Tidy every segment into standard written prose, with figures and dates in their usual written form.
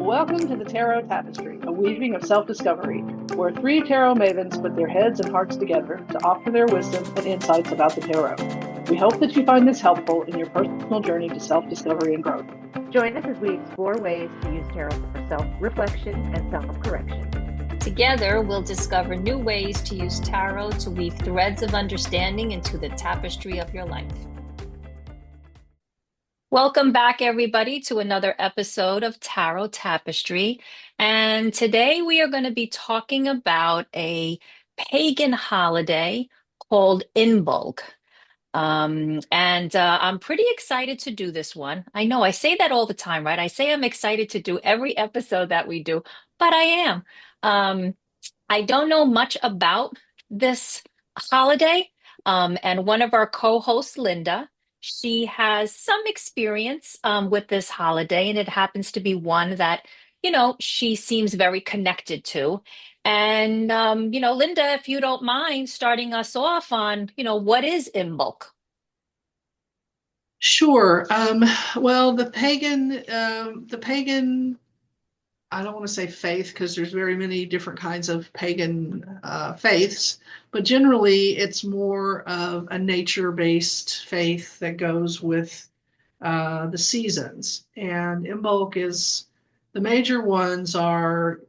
Welcome to the Tarot Tapestry, a weaving of self-discovery, where three tarot mavens put their heads and hearts together to offer their wisdom and insights about the tarot. We hope that you find this helpful in your personal journey to self-discovery and growth. Join us as we explore ways to use tarot for self-reflection and self-correction. Together, we'll discover new ways to use tarot to weave threads of understanding into the tapestry of your life. Welcome back, everybody, to another episode of Tarot Tapestry. And today we are going to be talking about a pagan holiday called Imbolc. I'm pretty excited to do this one. I know I say that all the time, right? I say I'm excited to do every episode that we do, but I am. I don't know much about this holiday. And one of our co-hosts, Linda, she has some experience with this holiday, and it happens to be one that, she seems very connected to. And, Linda, if you don't mind starting us off on, what is Imbolc? Sure. Well, the pagan, I don't want to say faith because there's very many different kinds of pagan faiths, but generally it's more of a nature-based faith that goes with the seasons. And Imbolc is the major ones are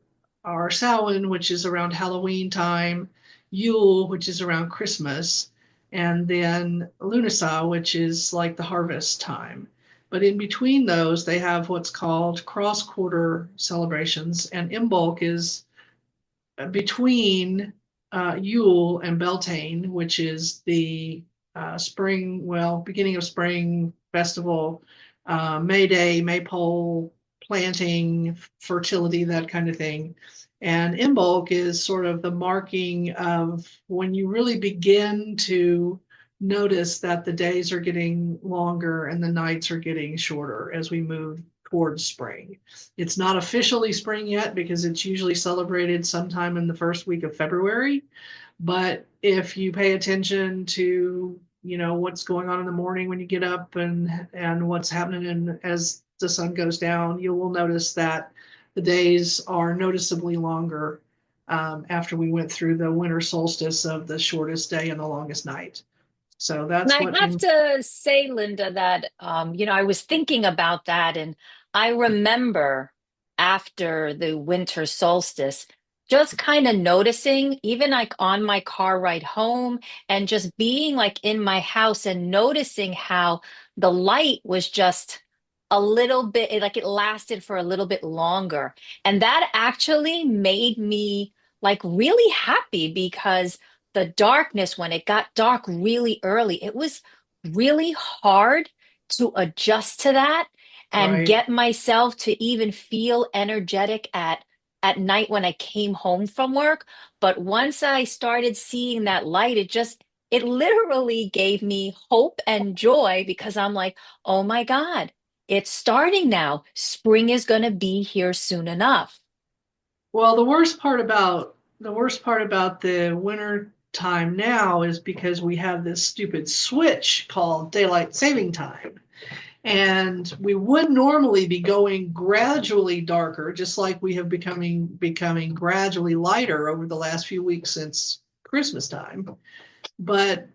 Samhain, which is around Halloween time, Yule, which is around Christmas, and then Lunasa, which is like the harvest time. But in between those, they have what's called cross quarter celebrations, and Imbolc is between Yule and Beltane, which is the beginning of spring festival, May Day, Maypole, planting, fertility, that kind of thing. And Imbolc is sort of the marking of when you really begin to notice that the days are getting longer and the nights are getting shorter as we move towards spring. It's not officially spring yet because it's usually celebrated sometime in the first week of February. But if you pay attention to, what's going on in the morning when you get up and what's happening as the sun goes down, you will notice that the days are noticeably longer after we went through the winter solstice of the shortest day and the longest night. So And that's I what have to say, Linda, that I was thinking about that, and I remember after the winter solstice, just kind of noticing, even like on my car ride home, and just being like in my house and noticing how the light was just a little bit, like it lasted for a little bit longer. And that actually made me like really happy because the darkness, when it got dark really early, it was really hard to adjust to that and right. get myself to even feel energetic at night when I came home from work. But once I started seeing that light, it literally gave me hope and joy because I'm like, oh my God, it's starting now. Spring is going to be here soon enough. Well, the worst part about the winter time now is because we have this stupid switch called daylight saving time. And we would normally be going gradually darker, just like we have becoming gradually lighter over the last few weeks since Christmas time. But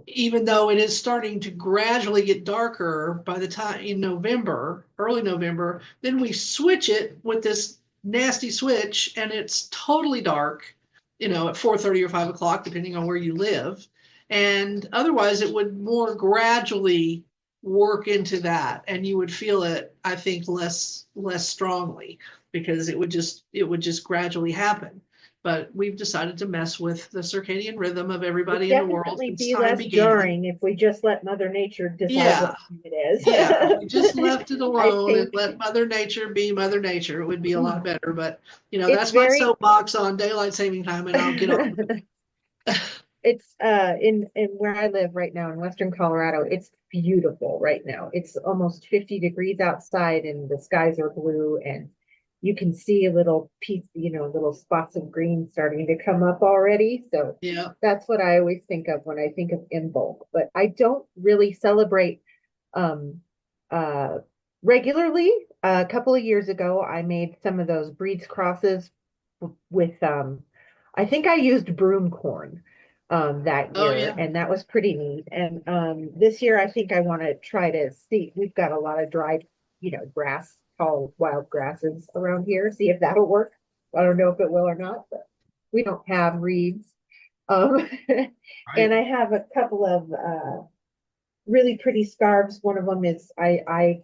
even though it is starting to gradually get darker by the time in November, early November, then we switch it with this nasty switch and it's totally dark, at 4:30 or 5 o'clock, depending on where you live. And otherwise it would more gradually work into that and you would feel it, I think, less strongly because it would just gradually happen. But we've decided to mess with the circadian rhythm of everybody in the world Definitely since be time less began. jarring if we just let Mother Nature decide what Yeah, time it is. yeah. If we just left it I alone and think let Mother Nature be Mother Nature, it would be a lot better. But it's that's my very soapbox on daylight saving time, and I'll get off. it's in where I live right now in Western Colorado, it's beautiful right now. It's almost 50 degrees outside and the skies are blue and you can see a little piece, little spots of green starting to come up already. So Yeah. that's what I always think of when I think of Imbolc. But I don't really celebrate um uh regularly. A couple of years ago, I made some of those breeds crosses with I think I used broom corn that Oh year, yeah. and that was pretty neat. And this year I think I want to try to see. We've got a lot of dried, grass, tall wild grasses around here. See if that'll work. I don't know if it will or not, but we don't have reeds. Um, Right. and I have a couple of really pretty scarves. One of them is I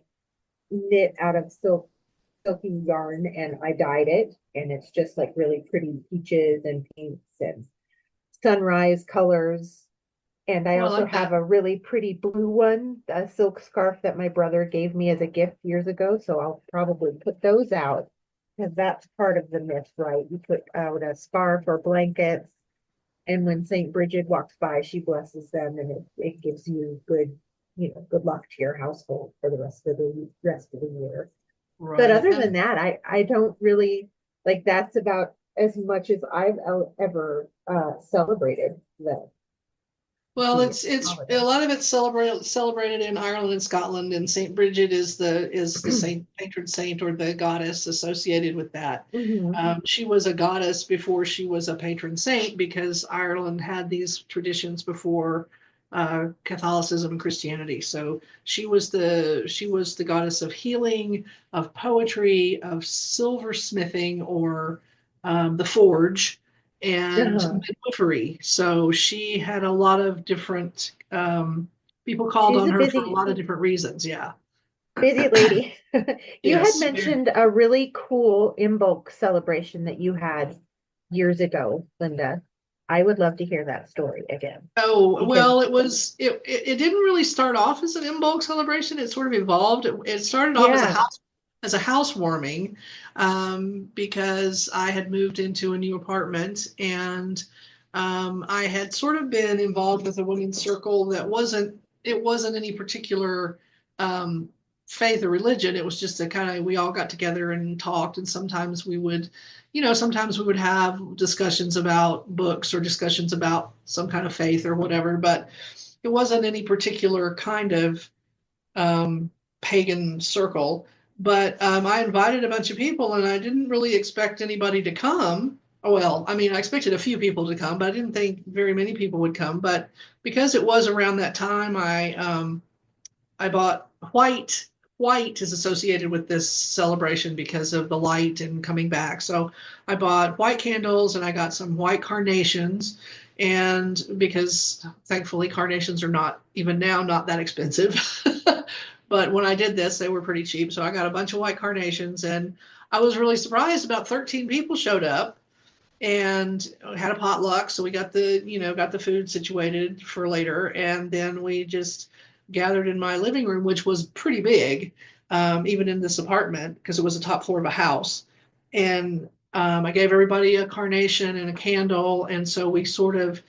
knit out of silky yarn and I dyed it, and it's just like really pretty peaches and pinks and sunrise colors. And I Oh, I also like have that. a really pretty blue one, a silk scarf that my brother gave me as a gift years ago. So I'll probably put those out because that's part of the myth, right? You put out a scarf or blankets, and when Saint Bridget walks by, she blesses them, and it gives you good luck to your household for the rest of the year. But Right. other than And that, I don't really like that's about as much as I've ever celebrated well, the it's a holiday. lot of it's celebrated in Ireland and Scotland, and Saint Bridget is the saint patron saint or the goddess associated with that. Hmm. She was a goddess before she was a patron saint because Ireland had these traditions before Catholicism and Christianity. So she was the goddess of healing, of poetry, of silversmithing or the forge, and Uh-huh. midwifery. So she had a lot of different people called She's on a her for a busy, lot of different reasons. Yeah. busy lady. You had Yes. Very. mentioned a really cool Imbolc celebration that you had years ago, Linda. I would love to hear that story again Oh, because, well, it didn't really start off as an Imbolc celebration. It sort of evolved. It started off as a yeah. housewarming because I had moved into a new apartment and I had sort of been involved with a women's circle that wasn't any particular um, faith or religion. It was just a kind of we all got together and talked, and sometimes we would have discussions about books or discussions about some kind of faith or whatever, but it wasn't any particular kind of um, pagan circle. But I invited a bunch of people, and I didn't really expect anybody to come. Oh, well, I mean, I expected a few people to come, but I didn't think very many people would come. But because it was around that time, I bought white. White is associated with this celebration because of the light and coming back. So I bought white candles and I got some white carnations. And because thankfully carnations are not even now not that expensive. But when I did this, they were pretty cheap. So I got a bunch of white carnations and I was really surprised. About 13 people showed up and had a potluck. So we got the food situated for later, and then we just gathered in my living room, which was pretty big, even in this apartment because it was the top floor of a house. And I gave everybody a carnation and a candle, and so we sort of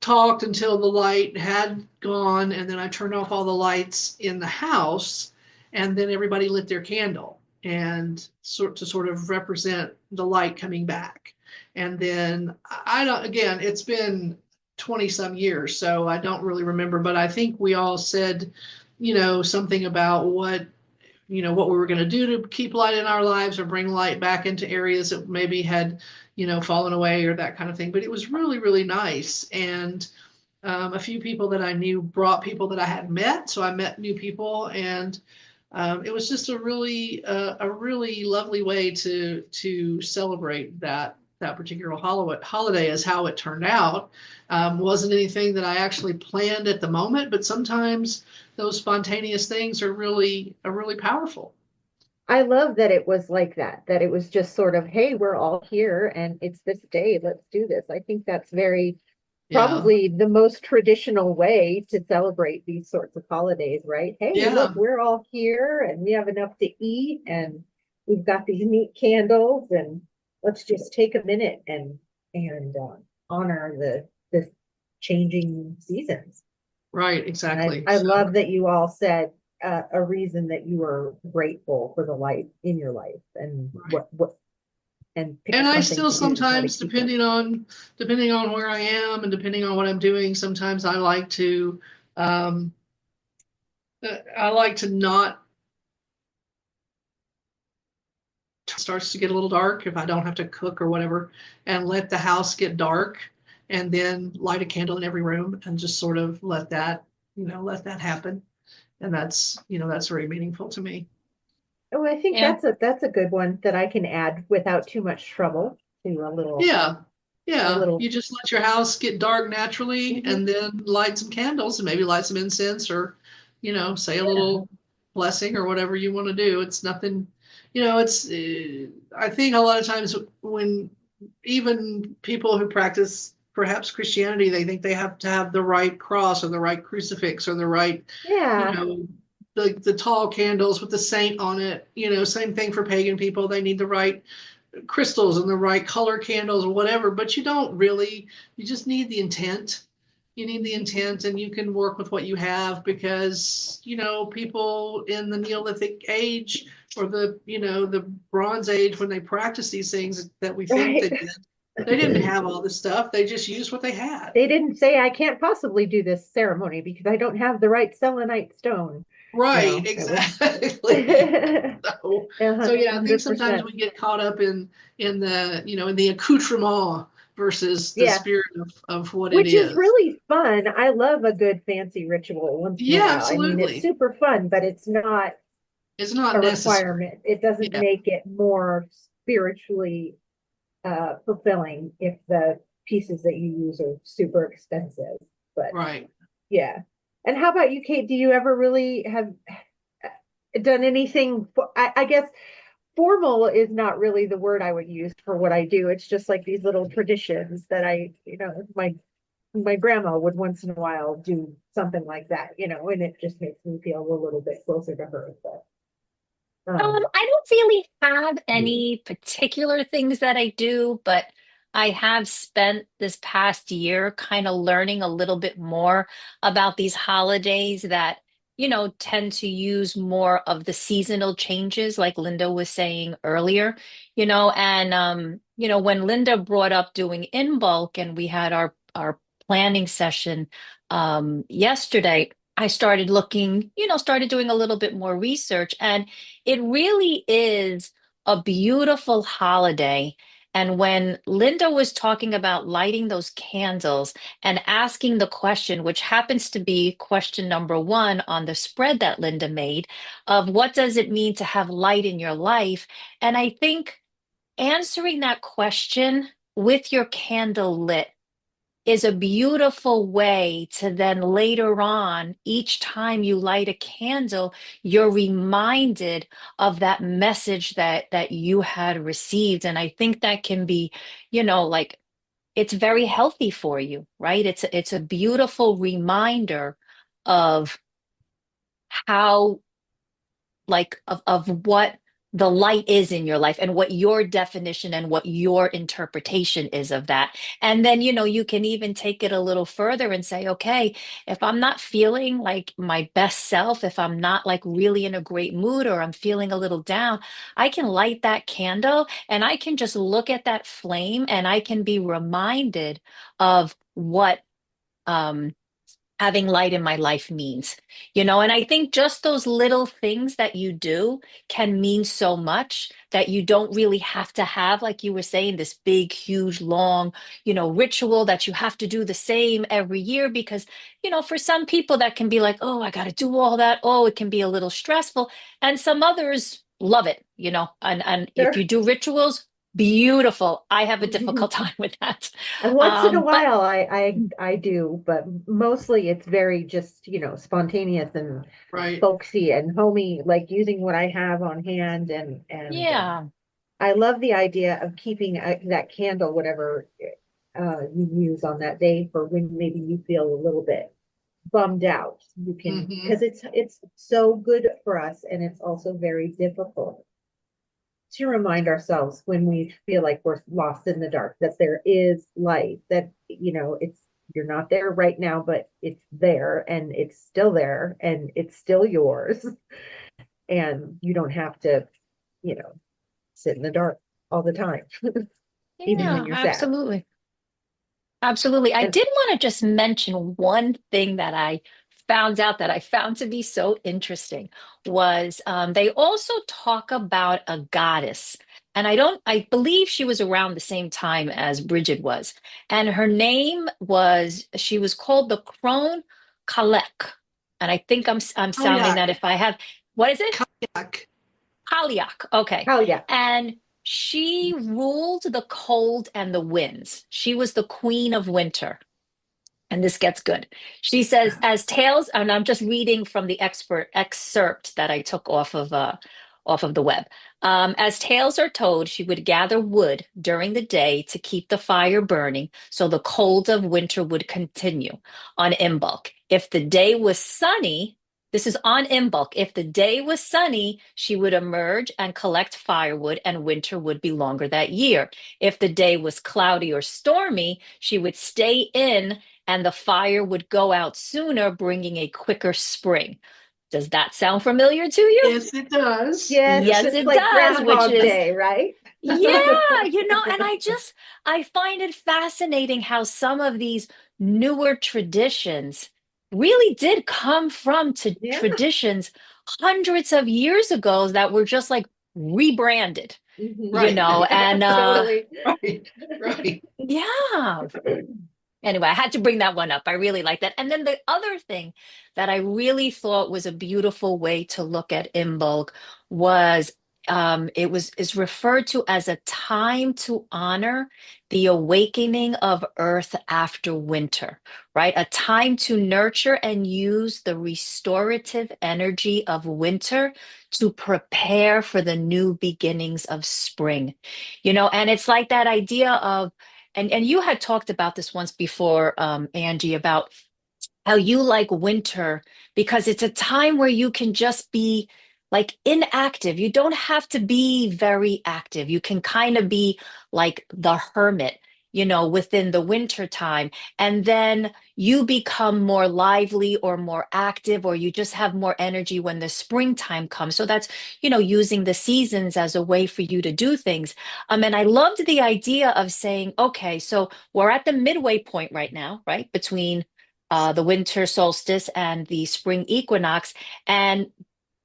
talked until the light had gone, and then I turned off all the lights in the house, and then everybody lit their candle and sort of represent the light coming back. And then I don't again, it's been 20 some years, so I don't really remember, but I think we all said, something about what we were going to do to keep light in our lives or bring light back into areas that maybe had, fallen away or that kind of thing. But it was really, really nice. And a few people that I knew brought people that I hadn't met. So I met new people, and it was just a really lovely way to celebrate that particular holiday as how it turned out. Wasn't anything that I actually planned at the moment, but sometimes those spontaneous things are really powerful. I love that it was like that it was just sort of, hey, we're all here and it's this day, let's do this. I think that's very Yeah. probably the most traditional way to celebrate these sorts of holidays, right? Hey, Yeah. look, we're all here and we have enough to eat and we've got these neat candles and let's just take a minute and honor the changing seasons. Right. And Exactly. I So love that you all said a reason that you were grateful for the light in your life and right. and pick And I something still to do to try to sometimes, keep it. depending on where I am and depending on what I'm doing, sometimes um, I like to not starts to get a little dark, if I don't have to cook or whatever, and let the house get dark, and then light a candle in every room and just sort of let that, let that happen. And that's very meaningful to me. Oh, I think Yeah. that's a good one that I can add without too much trouble to Yeah. a Yeah. little. You just let your house get dark naturally Mhm. and then light some candles and maybe light some incense or, say a Yeah. little blessing or whatever you want to do. It's nothing, it's, I think a lot of times when even people who practice perhaps Christianity, they think they have to have the right cross or the right crucifix or the right, you Yeah. know, the tall candles with the saint on it. Same thing for pagan people. They need the right crystals and the right color candles or whatever, but you don't really, you just need the intent. You need the intent, and you can work with what you have because, people in the Neolithic age or the Bronze Age, when they practiced these things that we think Right. they didn't have all this stuff. They just used what they had. They didn't say I can't possibly do this ceremony because I don't have the right selenite stone. Right, No, it was exactly. So yeah, I think sometimes 100%. we get caught up in the in the accoutrement versus the Yeah, spirit of what it which is is. really fun. I love a good fancy ritual once in a Yeah, while. I mean, it's absolutely. super fun, but it's not It's not a necessary. requirement. It doesn't Yeah, make it more spiritually fulfilling if the pieces that you use are super expensive. But right. yeah. And how about you, Kate? Do you ever really have done anything? I guess formal is not really the word I would use for what I do. It's just like these little traditions that my grandma would once in a while do something like that, and it just makes me feel a little bit closer to her. But I don't really have any particular things that I do, but I have spent this past year kind of learning a little bit more about these holidays that, tend to use more of the seasonal changes, like Linda was saying earlier, and when Linda brought up doing Imbolc and we had our planning session yesterday, I started looking, started doing a little bit more research, and it really is a beautiful holiday. And when Linda was talking about lighting those candles and asking the question, which happens to be question number one on the spread that Linda made, of what does it mean to have light in your life? And I think answering that question with your candle lit is a beautiful way to then later on, each time you light a candle, you're reminded of that message that you had received. And I think that can be, like it's very healthy for you, right? It's a beautiful reminder of how of what the light is in your life and what your definition and what your interpretation is of that. And then, you can even take it a little further and say, okay, if I'm not feeling like my best self, if I'm not like really in a great mood or I'm feeling a little down, I can light that candle and I can just look at that flame and I can be reminded of what um having light in my life means, and I think just those little things that you do can mean so much that you don't really have to have, like you were saying, this big, huge, long, ritual that you have to do the same every year because, for some people that can be like, oh, I got to do all that. Oh, it can be a little stressful. And some others love it, and if sure. you do rituals, beautiful. I have a difficult time with that. And once in a But while, I do, but mostly it's very just, spontaneous and Right. folksy and homey, like using what I have on hand. And yeah. I love the idea of keeping that candle, whatever you use on that day for when maybe you feel a little bit bummed out. You can, Hmm. because it's so good for us, and it's also very difficult to remind ourselves when we feel like we're lost in the dark that there is light, that it's you're not there right now, but it's there and it's still there and it's still yours, and you don't have to you know sit in the dark all the time, even when Yeah, you're sad. absolutely. Absolutely. I And did want to just mention one thing that I found out that I found to be so interesting was they also talk about a goddess And I believe she was around the same time as Bridget was. And her name was, she was called the Crone Kalek. And I think I'm sounding Kayak, that if I have, what is it? kayak. Kaliak. Okay. Oh, yeah. And she ruled the cold and the winds. She was the queen of winter. And this gets good. She says, as tales, and I'm just reading from the expert excerpt that I took off of the web. As tales are told, she would gather wood during the day to keep the fire burning, so the cold of winter would continue on Imbolc. If the day was sunny, this is on Imbolc. If the day was sunny, she would emerge and collect firewood, and winter would be longer that year. If the day was cloudy or stormy, she would stay in and the fire would go out sooner, bringing a quicker spring. Does that sound familiar to you? Yes, it does. Yes, Yes, Yes, it it's it like does, which Groundhog is, Day, right? yeah, and I find it fascinating how some of these newer traditions really did come from to Yeah. traditions hundreds of years ago that were just like rebranded, right, and Totally. right, right. yeah. Anyway, I had to bring that one up. I really like that. And then the other thing that I really thought was a beautiful way to look at Imbolc was it was is referred to as a time to honor the awakening of Earth after winter, right? A time to nurture and use the restorative energy of winter to prepare for the new beginnings of spring. And it's like that idea of and you had talked about this once before, Angie, about how you like winter because it's a time where you can just be like inactive. You don't have to be very active. You can kind of be like the hermit, within the winter time. And then you become more lively or more active, or you just have more energy when the springtime comes. So that's, using the seasons as a way for you to do things. And I loved the idea of saying, okay, so we're at the midway point right now, right? Between the winter solstice and the spring equinox, and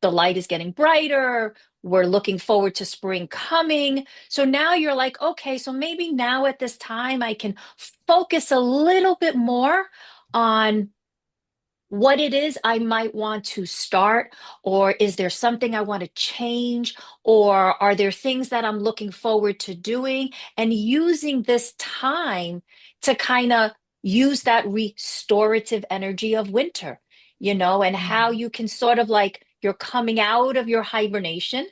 the light is getting brighter. We're looking forward to spring coming. So now you're like, okay, so maybe now at this time I can focus a little bit more on what it is I might want to start, or is there something I want to change, or are there things that I'm looking forward to doing, and using this time to kind of use that restorative energy of winter, and how you can sort of like you're coming out of your hibernation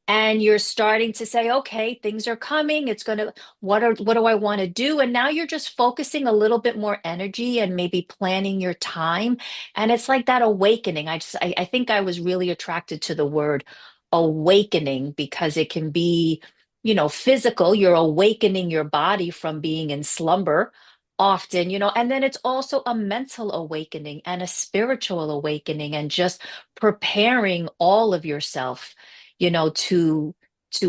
and you're starting to say, okay, things are coming. It's going to, what do I want to do? And now you're just focusing a little bit more energy and maybe planning your time. And it's like that awakening. I think I was really attracted to the word awakening because it can be, physical. You're awakening your body from being in slumber often, and then it's also a mental awakening and a spiritual awakening and just preparing all of yourself, to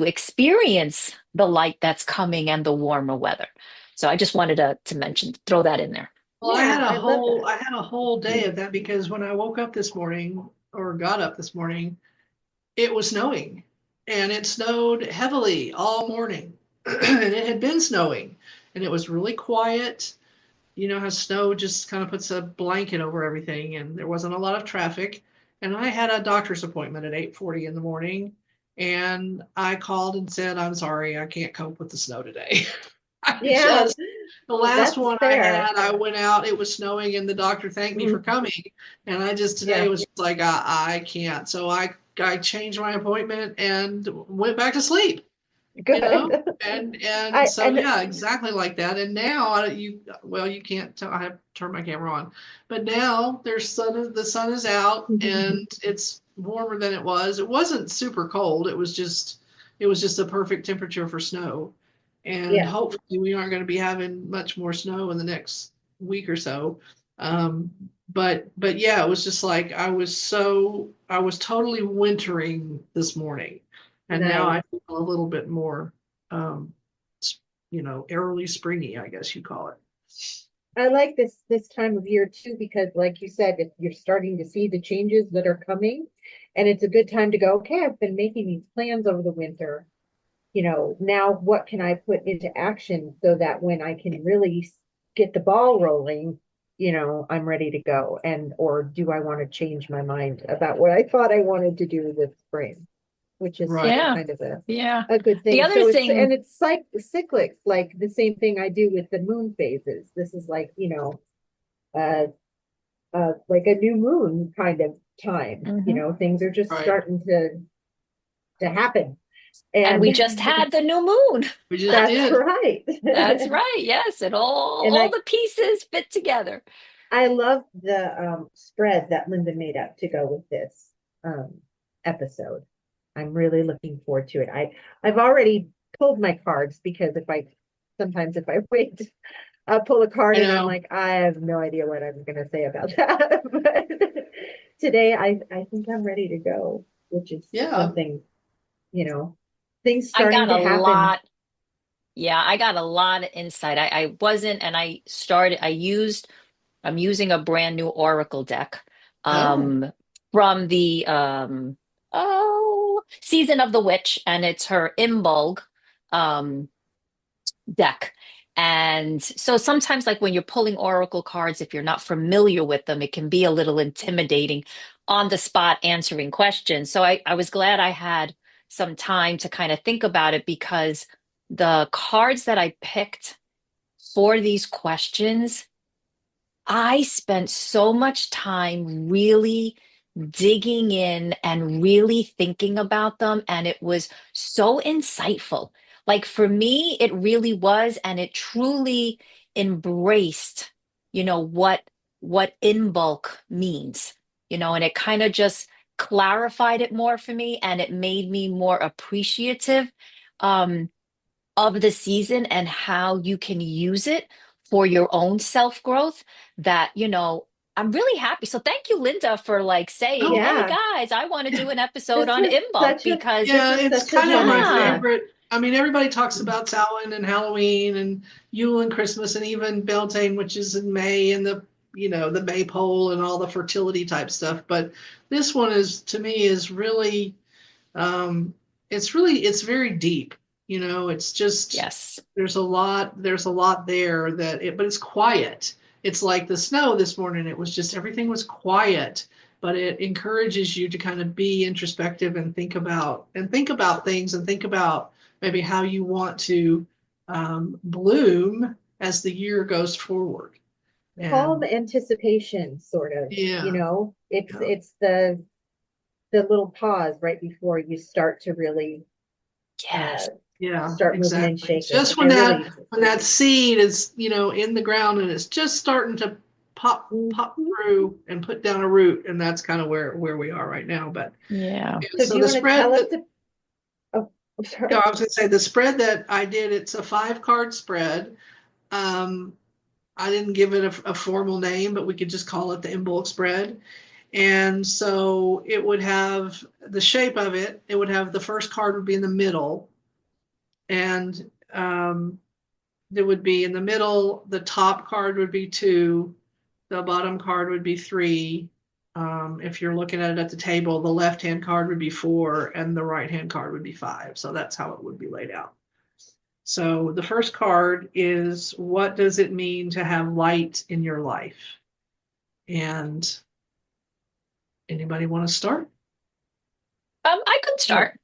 experience the light that's coming and the warmer weather. So I just wanted to mention, throw that in there. Well, Yeah, I love I that. had a whole day of that because when I woke up this morning or got up this morning, it was snowing and it snowed heavily all morning. And it had been snowing and it was really quiet. You know how snow just kind of puts a blanket over everything and there wasn't a lot of traffic. And I had a doctor's appointment at 8:40 in the morning and I called and said, I'm sorry, I can't cope with the snow today. I Yeah, just the last that's one I fair. had, I went out, it was snowing, and the doctor thanked me for Mhm. coming. And I just today Yeah, was just like, I can't. So I changed my appointment and went back to sleep, you know? good. And I so and yeah, exactly like that. And now you can't tell, I have to turn my camera on. But now the sun is out and it's warmer than it was. It wasn't super cold. It was just a perfect temperature for snow. And yeah, hopefully we aren't going to be having much more snow in the next week or so. Um, but yeah, it was just like I was totally wintering this morning, and now nice. I feel a little bit more, um, early springy, I guess you call it. I like this time of year too because, like you said, if you're starting to see the changes that are coming, and it's a good time to go. Okay, I've been making these plans over the winter. now what can I put into action so that when I can really get the ball rolling, I'm ready to go. And or do I want to change my mind about what I thought I wanted to do this spring, which is Right. Yeah. kind of Yeah. a good The thing. other So thing, it's cyclic, like the same thing I do with the moon phases. This is like, uh like a new moon kind of time. Mhm. Things are just Right. starting to happen. And And we just had the new moon. We just that's did. right. That's right. Yes, it And all the pieces fit together. I love the spread that Linda made up to go with this um episode. I'm really looking forward to it. I've already pulled my cards because sometimes if I wait, I'll pull a card I and I'm know. like, I have no idea what I'm gonna say about that. But today I think I'm ready to go, which is Yeah. something, things I got starting a to happen. lot. Yeah, I got a lot of insight. I wasn't, and I'm using a brand new Oracle deck Oh, from the Season of the Witch, and it's her Imbolc um deck. And so sometimes, like when you're pulling oracle cards, if you're not familiar with them, it can be a little intimidating on the spot answering questions. So I was glad I had some time to kind of think about it because the cards that I picked for these questions, I spent so much time really digging in and really thinking about them. And it was so insightful. Like for me, it really was, and it truly embraced, what in bulk means, and it kind of just clarified it more for me and it made me more appreciative. Um, of the season and how you can use it for your own self growth that I'm really happy. So thank you, Linda, for like saying, oh, hey Yeah, guys, I want to do an episode this on was Imbolc such a because this yeah. was It's such a kind of fun my yeah. idea. favorite. I mean, everybody talks about Samhain and Halloween and Yule and Christmas and even Beltane, which is in May, and the maypole and all the fertility type stuff. But this one is, to me, is really, um, it's very deep. It's just Yes. there's a lot there but it's quiet. It's like the snow this morning. It was just everything was quiet, but it encourages you to kind of be introspective and think about things and think about maybe how you want to bloom as the year goes forward. Calm And anticipation, sort of, yeah, yeah, it's the little pause right before you start to really uh Yes. yeah, start moving and exactly. shaking. Just I when that really when that seed is, in the ground and it's just starting to pop Mhm. through and put down a root, and that's kind of where we are right now. But Yeah. yeah, So do so you the want to spread tell us that oh, I'm yeah, sorry. I was going to say the spread that I did, it's a 5 card spread. Um, I didn't give it a formal name, but we could just call it the Imbolc spread. And so it would have the shape of it. It would have the first card would be in the middle, and there would be in the middle. The top card would be 2, the bottom card would be 3. If you're looking at it at the table, the left hand card would be 4, and the right hand card would be 5. So that's how it would be laid out. So the first card is, what does it mean to have light in your life? And anybody want to start? I could Sure. start.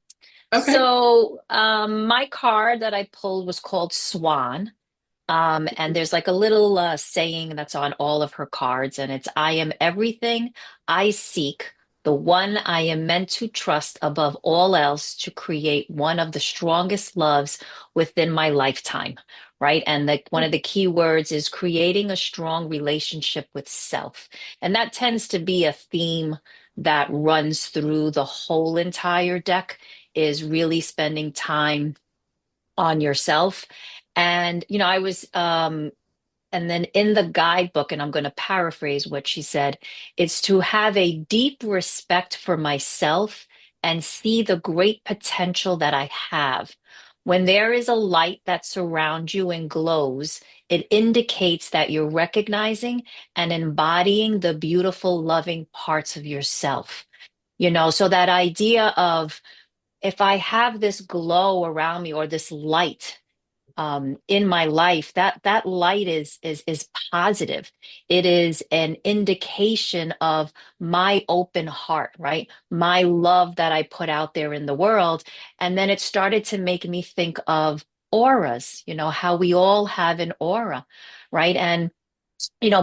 Okay. So my card that I pulled was called Swan. And there's like a little saying that's on all of her cards, and it's I am everything I seek, the one I am meant to trust above all else to create one of the strongest loves within my lifetime, right? And one of the key words is creating a strong relationship with self. And that tends to be a theme that runs through the whole entire deck, is really spending time on yourself. And, I was, and then in the guidebook, and I'm going to paraphrase what she said, it's to have a deep respect for myself and see the great potential that I have. When there is a light that surrounds you and glows, it indicates that you're recognizing and embodying the beautiful, loving parts of yourself. So that idea of if I have this glow around me or this light in my life, that light is positive. It is an indication of my open heart, right? My love that I put out there in the world. And then it started to make me think of auras, how we all have an aura, right? And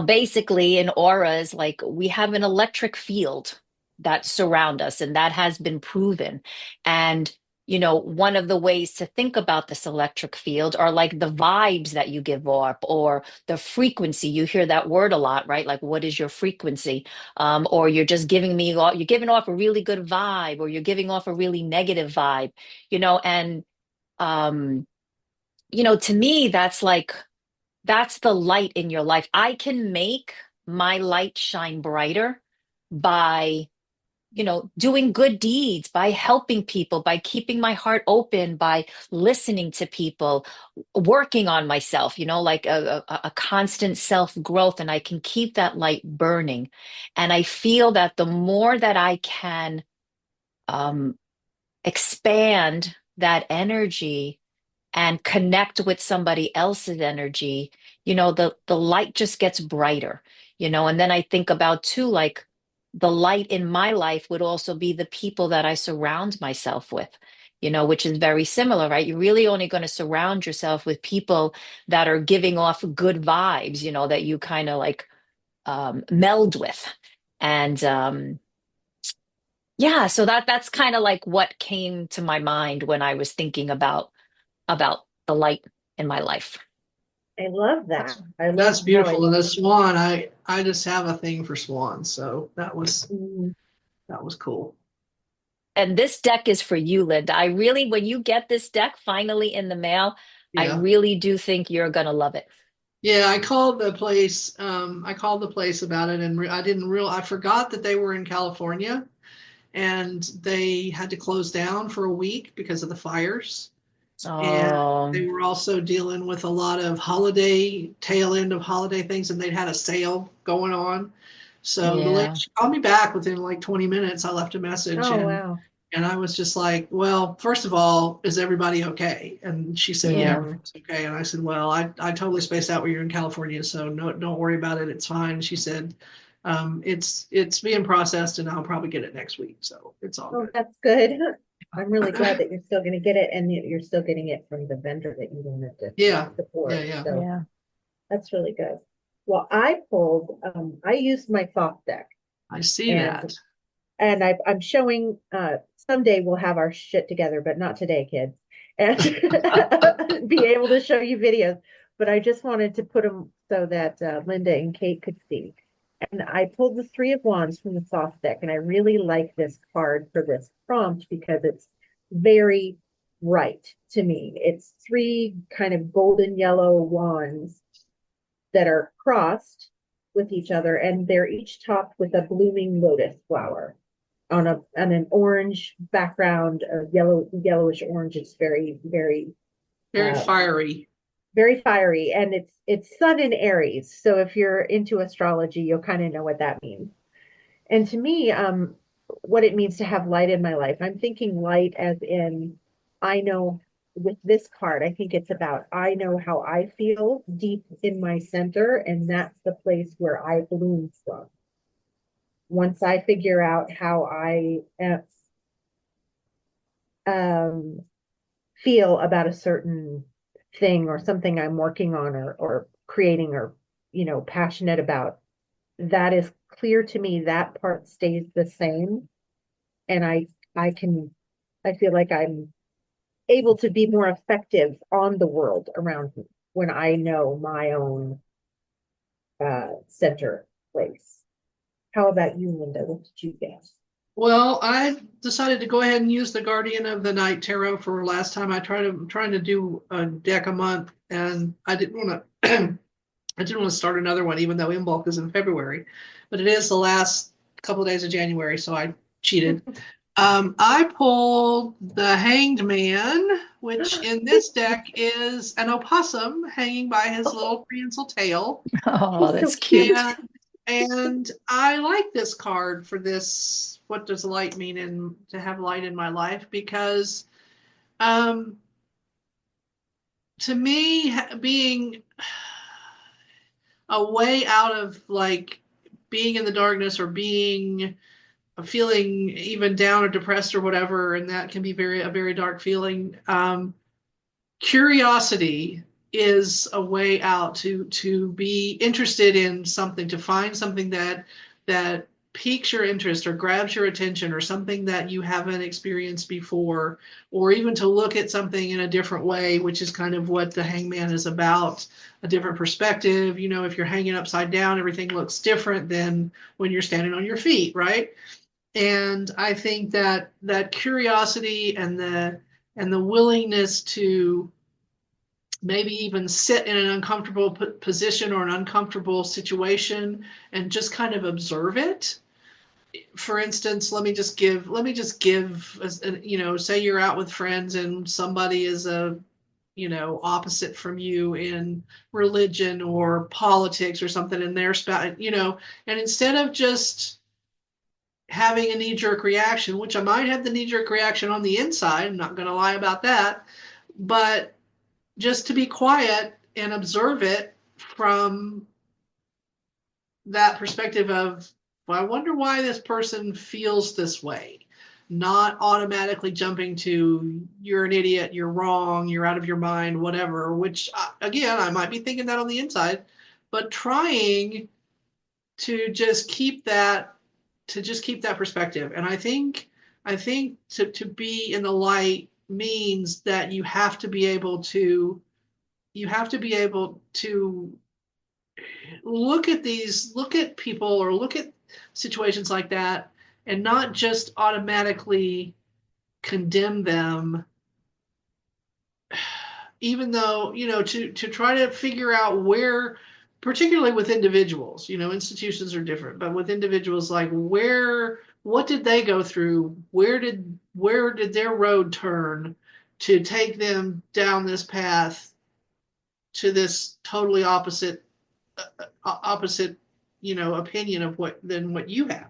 basically in auras, like we have an electric field that surround us, and that has been proven. And one of the ways to think about this electric field are like the vibes that you give off or the frequency. You hear that word a lot, right? Like, what is your frequency? Or you're just you're giving off a really good vibe, or you're giving off a really negative vibe, and um, to me, that's the light in your life. I can make my light shine brighter by, doing good deeds, by helping people, by keeping my heart open, by listening to people, working on myself, like a constant self growth. And I can keep that light burning. And I feel that the more that I can um, expand that energy and connect with somebody else's energy, the light just gets brighter, and then I think about too, like the light in my life would also be the people that I surround myself with, which is very similar, right? You're really only going to surround yourself with people that are giving off good vibes, that you kind of like meld with. And yeah, so that's kind of like what came to my mind when I was thinking about the light in my life. I love that. I That's love how beautiful. And the swan, I just have a thing for swans, so Mm, that was cool. And this deck is for you, Linda. I really, when you get this deck finally in the mail, I Yeah. really do think you're going to love it. Yeah, I called the place. I called the place about it, and I forgot that they were in California, and they had to close down for a week because of the fires. And they Oh, were also dealing with a lot of tail end of holiday things, and they'd had a sale going on. So the lady, yeah. she called me back within like 20 minutes. I left a message, oh wow. and I was just like, well, first of all, is everybody okay? And she said, yeah, Yeah. Mm, everything's okay. And I said, well, I totally spaced out where you're in California, so no, don't worry about it. It's fine. She said, it's being processed, and I'll probably get it next week, so it's all oh, good. that's good. I'm really glad that you're still going to get it and you're still getting it from the vendor that you wanted to Yeah, yeah, support. yeah. So Yeah. that's really good. Well, I used my soft deck I see and that. I'm showing, someday we'll have our shit together, but not today, kids, and be able to show you videos. But I just wanted to put them so that Linda and Kate could see. And I pulled the Three of Wands from the soft deck, and I really like this card for this prompt because it's very right to me. It's three kind of golden yellow wands that are crossed with each other, and they're each topped with a blooming lotus flower on an orange background of yellowish orange. It's Very uh, fiery. very fiery, and it's Sun in Aries. So if you're into astrology, you'll kind of know what that means. And to me, what it means to have light in my life, I'm thinking light as in I know with this card, I think it's about I know how I feel deep in my center, and that's the place where I bloom from. Once I figure out how I um, feel about a certain thing or something I'm working on or creating or passionate about, that is clear to me. That part stays the same, and I can I feel like I'm able to be more effective on the world around me when I know my own center place. How about you, Linda? What did you guess? Well, I decided to go ahead and use the Guardian of the Night Tarot for last time. I'm trying to do a deck a month, and I didn't want to I didn't want to start another one, even though Imbolc is in February, but it is the last couple of days of January, so I cheated. I pulled the Hanged Man, which in this deck is an opossum hanging by his little prehensile tail. Oh, He's so that's cute. cute. And I like this card for this, what does light mean in to have light in my life, because to me, being a way out of like being in the darkness or being feeling even down or depressed or whatever, and that can be a very dark feeling. Curiosity is a way out to be interested in something, to find something that piques your interest or grabs your attention, or something that you haven't experienced before, or even to look at something in a different way, which is kind of what the hangman is about, a different perspective. You know, if you're hanging upside down, everything looks different than when you're standing on your feet, right? And I think that that curiosity and the willingness to maybe even sit in an uncomfortable position or an uncomfortable situation and just kind of observe it. For instance, let me just give you know, say you're out with friends and somebody is a, you know, opposite from you in religion or politics or something, and they're you know, and instead of just having a knee-jerk reaction, which I might have the knee-jerk reaction on the inside, I'm not going to lie about that, but just to be quiet and observe it from that perspective of, well, I wonder why this person feels this way. Not automatically jumping to, you're an idiot, you're wrong, you're out of your mind, whatever, which again, I might be thinking that on the inside, but trying to just keep that perspective. And I think to be in the light means that you have to be able to look at people or look at situations like that, and not just automatically condemn them, even though, you know, to try to figure out where, particularly with individuals, you know, institutions are different, but with individuals, like what did they go through? Where did their road turn to take them down this path to this totally opposite, you know, opinion of what you have.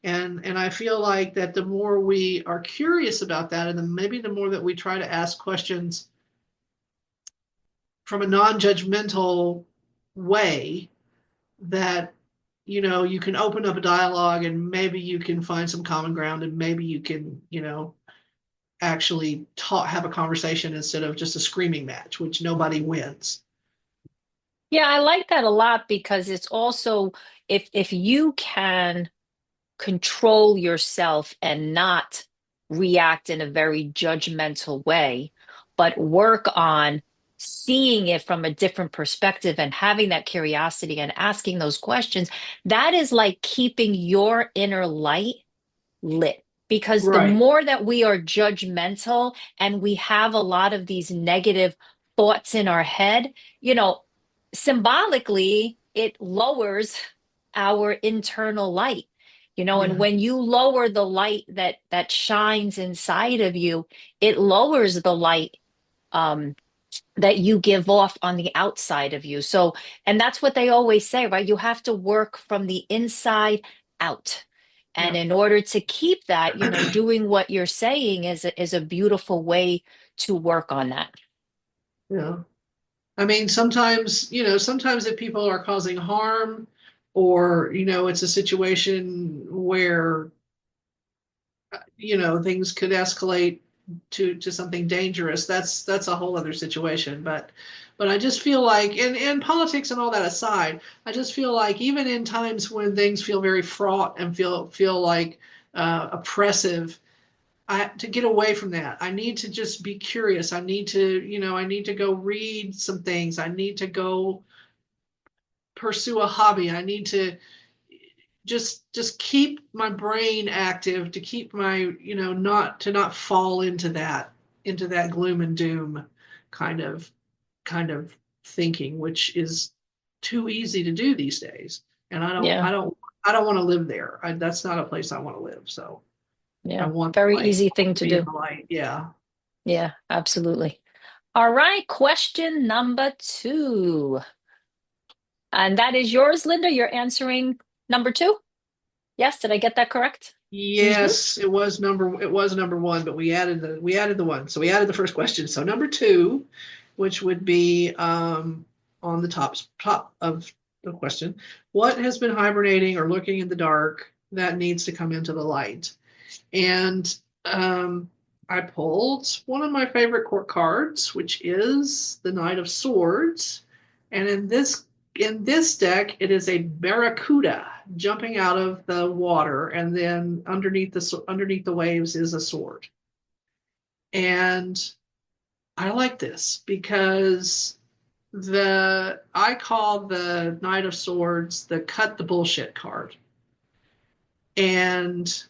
And I feel like that the more we are curious about that, and then maybe the more that we try to ask questions from a non-judgmental way, that, you know, you can open up a dialogue and maybe you can find some common ground, and maybe you can, you know, actually have a conversation instead of just a screaming match, which nobody wins. Yeah, I like that a lot, because it's also, if you can control yourself and not react in a very judgmental way, but work on seeing it from a different perspective and having that curiosity and asking those questions, that is like keeping your inner light lit. Because the Right. more that we are judgmental and we have a lot of these negative thoughts in our head, you know, symbolically, it lowers our internal light. You know, and Yeah. when you lower the light that shines inside of you, it lowers the light um, that you give off on the outside of you. So, and that's what they always say, right? You have to work from the inside out. And Yeah. in order to keep that, you know, doing what you're saying is a beautiful way to work on that. Yeah. I mean, sometimes, you know, sometimes if people are causing harm, or, you know, it's a situation where, you know, things could escalate to something dangerous, that's a whole other situation. But I just feel like, and politics and all that aside, I just feel like even in times when things feel very fraught and feel like oppressive, to get away from that, I need to just be curious. I need to, you know, I need to go read some things. I need to go pursue a hobby. I need to just keep my brain active, to keep my, you know, not fall into that gloom and doom kind of kind of thinking, which is too easy to do these days. And I don't Yeah, I don't I don't want to live there. That's not a place I want to live. So I yeah. want the Very light. easy I thing want to to be in do. the light. Yeah. Yeah, absolutely. All right, question number two. And that is yours, Linda. You're answering number two? Yes, did I get that correct? Yes, it was number one, but we added the one. So we added the first question. So number two, which would be on the top of the question, what has been hibernating or lurking in the dark that needs to come into the light? And I pulled one of my favorite court cards, which is the Knight of Swords. And in this deck, it is a barracuda jumping out of the water, and then underneath the waves is a sword. And I like this because I call the Knight of Swords the cut the bullshit card. And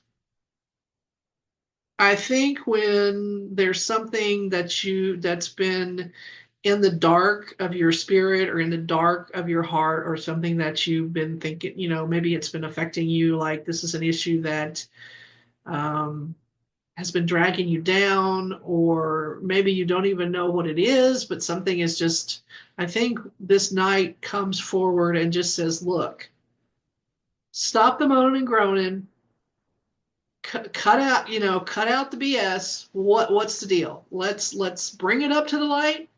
I think when there's something that's been in the dark of your spirit or in the dark of your heart, or something that you've been thinking, maybe it's been affecting you, like this is an issue that um, has been dragging you down, or maybe you don't even know what it is, but something is just, I think this night comes forward and just says, look, stop the moaning and groaning, cut out the BS. What's the deal? Let's bring it up to the light.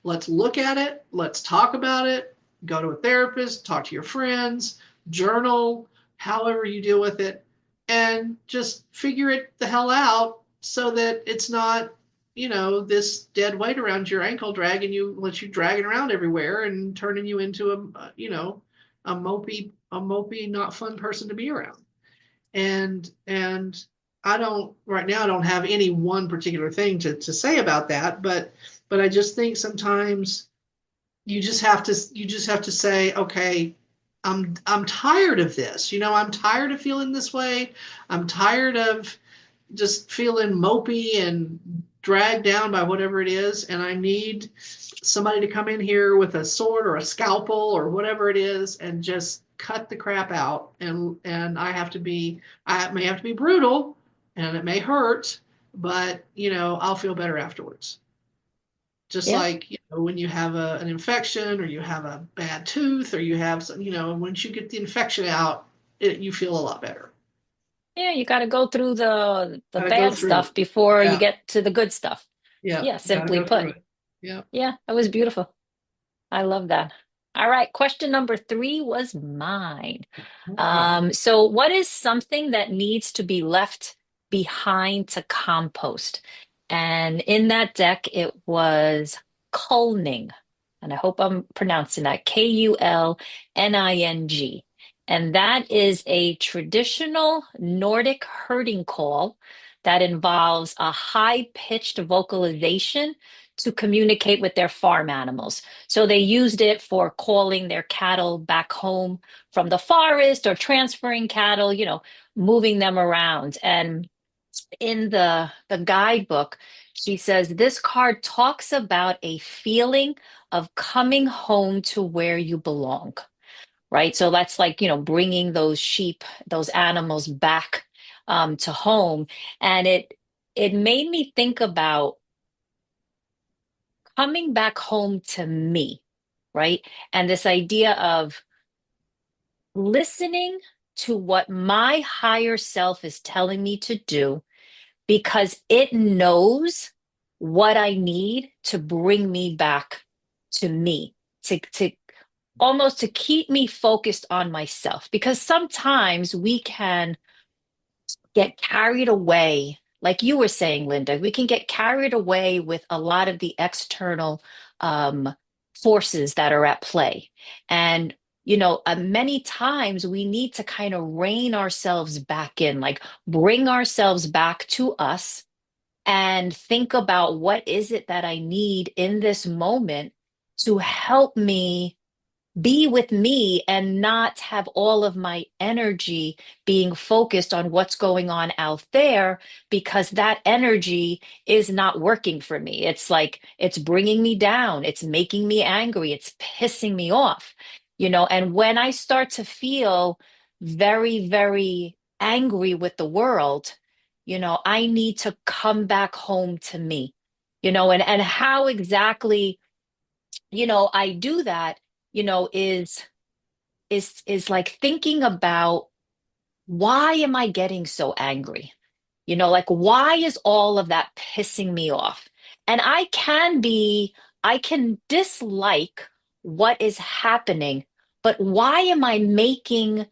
Let's look at it. Let's talk about it. Go to a therapist, talk to your friends, journal, however you deal with it, and just figure it the hell out so that it's not, this dead weight around your ankle let you dragging around everywhere and turning you into a mopey, not fun person to be around. And I don't right now I don't have any one particular thing to say about that, but I just think sometimes you just have to say, okay, I'm tired of this. I'm tired of feeling this way. I'm tired of just feeling mopey and dragged down by whatever it is, and I need somebody to come in here with a sword or a scalpel or whatever it is and just cut the crap out. And I may have to be brutal, and it may hurt, but I'll feel better afterwards. Just Yeah. like when you have an infection, or you have a bad tooth, or you have some, once you get the infection out, you feel a lot better. Yeah, you got to go through the Gotta go bad through stuff it. before you Yeah, get to the good stuff. yeah, Yeah, gotta simply go put. through it. Yeah. Yeah, that was beautiful. I love that. All right, question number three was mine. Okay. So what is something that needs to be left behind to compost? And in that deck, it was culning. And I hope I'm pronouncing that Kulning. And that is a traditional Nordic herding call that involves a high-pitched vocalization to communicate with their farm animals. So they used it for calling their cattle back home from the forest, or transferring cattle, moving them around. And in the guidebook, she says this card talks about a feeling of coming home to where you belong, right? So that's like, bringing those sheep, those animals back to home. And it made me think about coming back home to me, right? And this idea of listening to what my higher self is telling me to do, because it knows what I need to bring me back to me, to almost to keep me focused on myself. Because sometimes we can get carried away, like you were saying, Linda, we can get carried away with a lot of the external um, forces that are at play. And, many times we need to kind of rein ourselves back in, like bring ourselves back to us and think about what is it that I need in this moment to help me be with me and not have all of my energy being focused on what's going on out there, because that energy is not working for me. It's like it's bringing me down, it's making me angry, it's pissing me off, and when I start to feel very, very angry with the world, I need to come back home to me, and how exactly I do that, is like thinking about why am I getting so angry? Like, why is all of that pissing me off? And I can dislike what is happening, but why am I making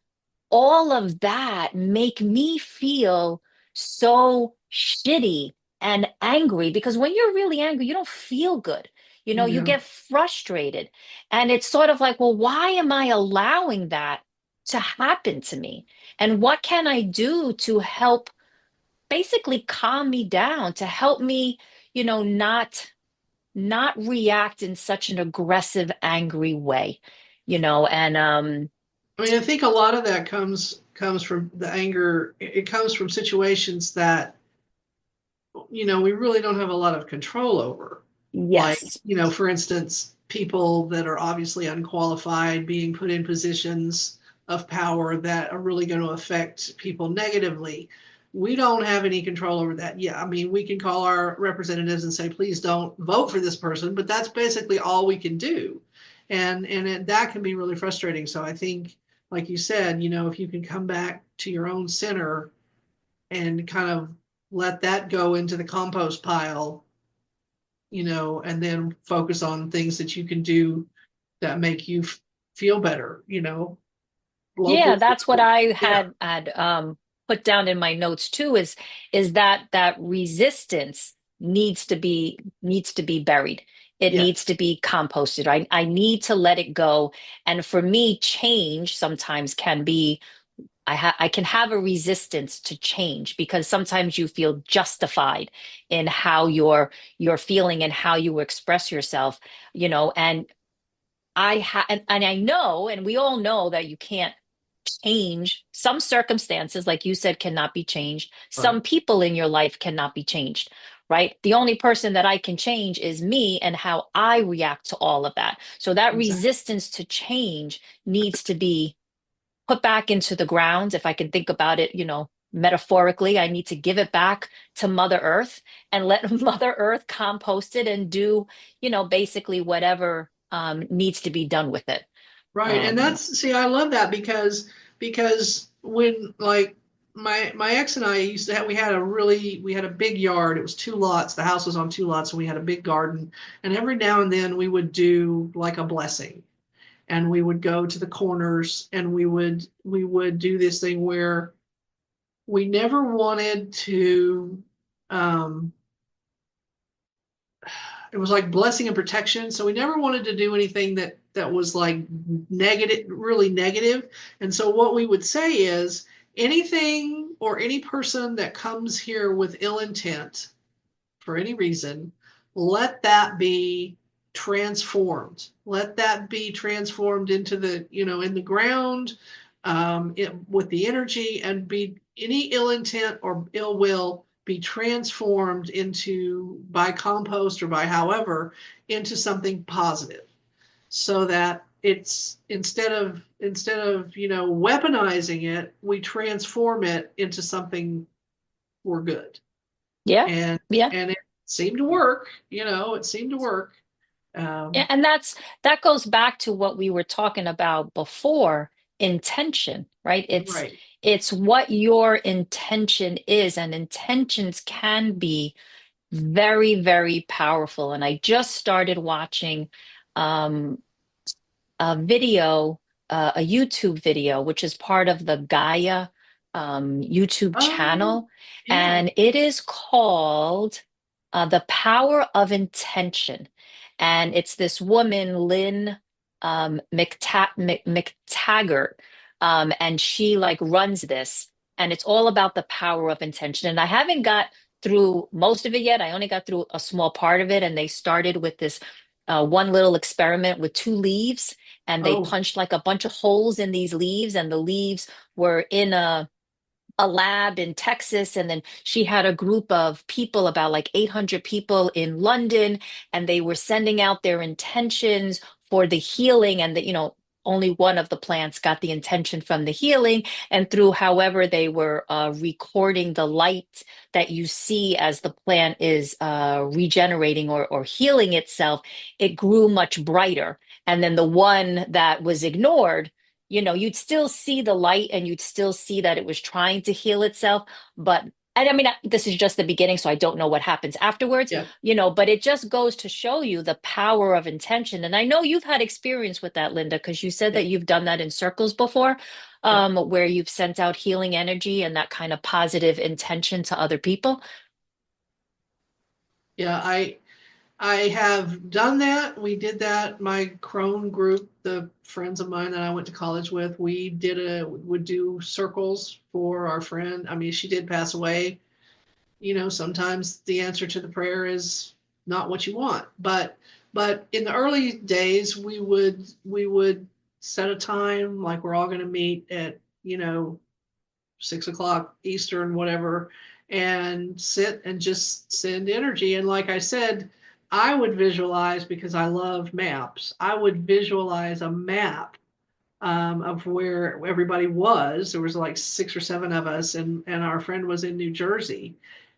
all of that make me feel so shitty and angry? Because when you're really angry, you don't feel good. You Yeah. get frustrated. And it's sort of like, well, why am I allowing that to happen to me? And what can I do to help basically calm me down, to help me, not react in such an aggressive, angry way, and I mean, I think a lot of that comes from the anger. It comes from situations that, we really don't have a lot of control over. Like, yes. for instance, people that are obviously unqualified being put in positions of power that are really going to affect people negatively. We don't have any control over that. Yeah, I mean, we can call our representatives and say, please don't vote for this person, but that's basically all we can do. That can be really frustrating. So I think, like you said, if you can come back to your own center and kind of let that go into the compost pile, and then focus on things that you can do that make you feel better, Yeah, local that's what food. I Yeah, had put down in my notes too, is that resistance needs to be buried. It needs yes, to be composted. I need to let it go. And for me, change sometimes can be I can have a resistance to change because sometimes you feel justified in how you're feeling and how you express yourself, and and I know, and we all know that you can't change some circumstances, like you said, cannot be changed. right, Some people in your life cannot be changed, right? The only person that I can change is me and how I react to all of that. So that exactly. resistance to change needs to be put back into the ground. If I can think about it, metaphorically, I need to give it back to Mother Earth and let Mother Earth compost it and do, basically whatever needs to be done with it. Right. And Um, that's, see, I love that because when, like, my ex and I used to have, we had a big yard. It was two lots. The house was on two lots, and we had a big garden. And every now and then we would do like a blessing, and we would go to the corners, and we would do this thing where we never wanted to, um it was like blessing and protection. So we never wanted to do anything that was like negative, really negative. And so what we would say is anything or any person that comes here with ill intent for any reason, let that be transformed. Let that be transformed into in the ground, with the energy, and be any ill intent or ill will be transformed into, by compost or by however, into something positive, so that it's instead of weaponizing it, we transform it into something for good. yeah, and yeah. and it seemed to work. It seemed to work. Yeah, um and that goes back to what we were talking about before, intention, right? right. It's what your intention is, and intentions can be very, very powerful. And I just started watching um, a video, a YouTube video, which is part of the Gaia YouTube Oh, channel. yeah. And it is called The Power of Intention. And it's this woman, Lynn McTaggart, and she like runs this. And it's all about the power of intention. And I haven't got through most of it yet. I only got through a small part of it. And they started with this one little experiment with two leaves, and they Oh, punched like a bunch of holes in these leaves, and the leaves were in a lab in Texas. And then she had a group of people, about like 800 people in London, and they were sending out their intentions for the healing. And only one of the plants got the intention from the healing. And through however they were recording the light that you see as the plant is regenerating or healing itself, it grew much brighter. And then the one that was ignored, you'd still see the light and you'd still see that it was trying to heal itself. But, and I mean, this is just the beginning, so I don't know what happens afterwards, Yeah. but it just goes to show you the power of intention. And I know you've had experience with that, Linda, because you said Yeah. that you've done that in circles before, Yeah. where you've sent out healing energy and that kind of positive intention to other people. Yeah, I have done that. We did that. My crone group, the friends of mine that I went to college with, would do circles for our friend. I mean, she did pass away. Sometimes the answer to the prayer is not what you want. But in the early days, we would set a time, like we're all going to meet at, 6 o'clock Eastern, whatever, and sit and just send energy. And like I said, I would visualize, because I love maps, I would visualize a map of where everybody was. There was like 6 or 7 of us, and our friend was in New Jersey.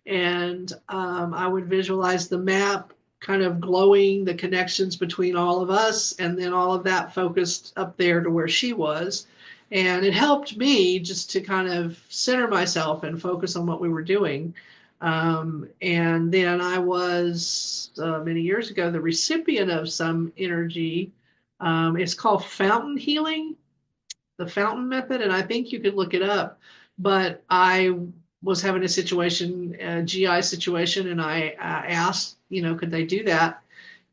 And I would visualize the map kind of glowing, the connections between all of us, and then all of that focused up there to where she was. And it helped me just to kind of center myself and focus on what we were doing. And then I was, many years ago, the recipient of some energy. It's called fountain healing, the fountain method, and I think you could look it up. But I was having a situation, a GI situation, and I asked, could they do that?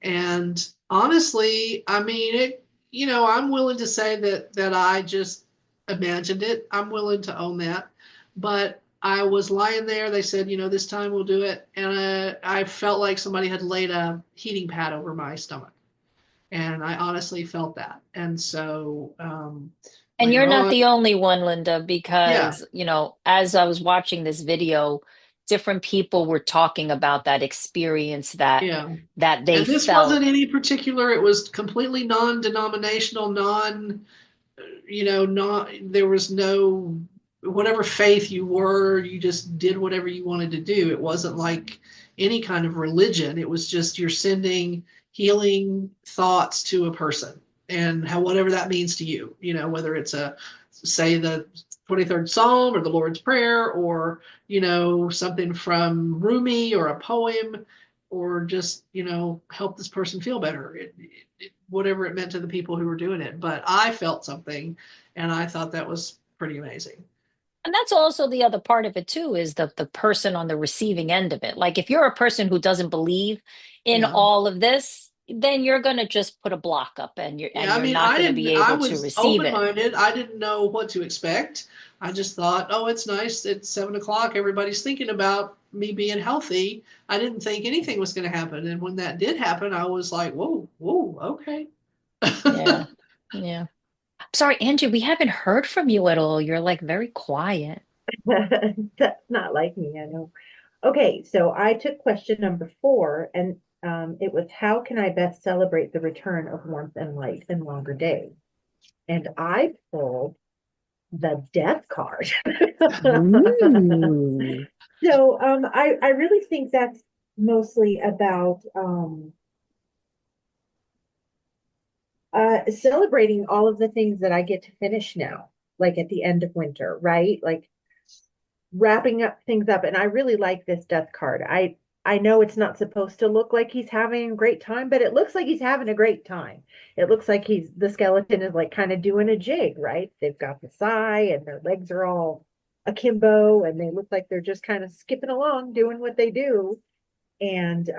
And honestly, I mean, I'm willing to say that I just imagined it. I'm willing to own that. But I was lying there. They said, this time we'll do it, and I felt like somebody had laid a heating pad over my stomach, and I honestly felt that. And so And you're later not on, the only one, Linda, yeah, because, as I was watching this video, different people were talking about that experience yeah. that they And this wasn't felt. any particular, it was completely non-denominational, not, there was no, whatever faith you were, you just did whatever you wanted to do. It wasn't like any kind of religion. It was just you're sending healing thoughts to a person, and whatever that means to you, whether it's say the 23rd Psalm or the Lord's Prayer, or, something from Rumi or a poem, or just, help this person feel better. Whatever it meant to the people who were doing it. But I felt something, and I thought that was pretty amazing. And that's also the other part of it too, is the person on the receiving end of it. Like if you're a person who doesn't believe in Yeah. all of this, then you're going to just put a block up and you're Yeah. and I you're mean, not going to be I able to was receive open it. minded. I didn't know what to expect. I just thought, oh, it's nice. It's 7 o'clock. Everybody's thinking about me being healthy. I didn't think anything was going to happen. And when that did happen, I was like, whoa, whoa, okay. Yeah. Yeah. Sorry, Angie, we haven't heard from you at all. You're like very quiet. That's not like me, I know. Okay, so I took question number 4, and it was, how can I best celebrate the return of warmth and light in longer days? And I pulled the death card. Ooh. So I really think that's mostly about celebrating all of the things that I get to finish now, like at the end of winter, right? Like wrapping up things up. And I really like this death card. I know it's not supposed to look like he's having a great time, but it looks like he's having a great time. It looks like the skeleton is like kind of doing a jig, right? They've got the sigh and their legs are all akimbo, and they look like they're just kind of skipping along doing what they do. And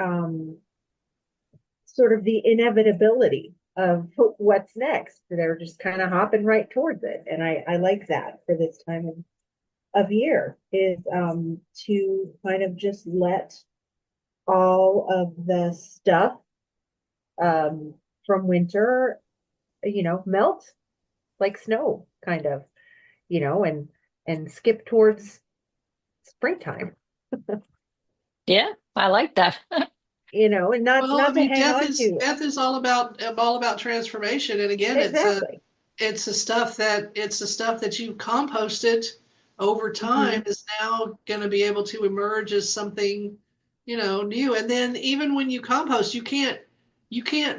sort of the inevitability of what's next. They're just kind of hopping right towards it. And I like that for this time of year, is to kind of just let all of the stuff from winter, melt like snow, kind of, and skip towards springtime, Yeah, I like that. and not Well, I not to mean, hang on to it. death is all about transformation. And again, Exactly. it's the stuff that you composted over time Mhm. is now going to be able to emerge as something, new. And then even when you compost, you can't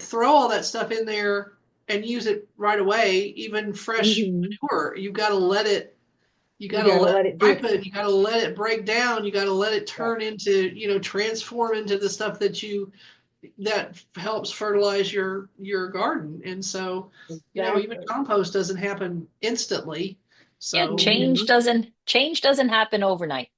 throw all that stuff in there and use it right away. Even fresh Mhm. manure, you got to let it. You You got to gotta let let it it do its, ripen. You got to let it break down. You got to let it yeah, turn into, transform into the stuff that helps fertilize your garden. And so, even exactly. compost doesn't happen instantly. Yeah, So, Mhm. change doesn't happen overnight.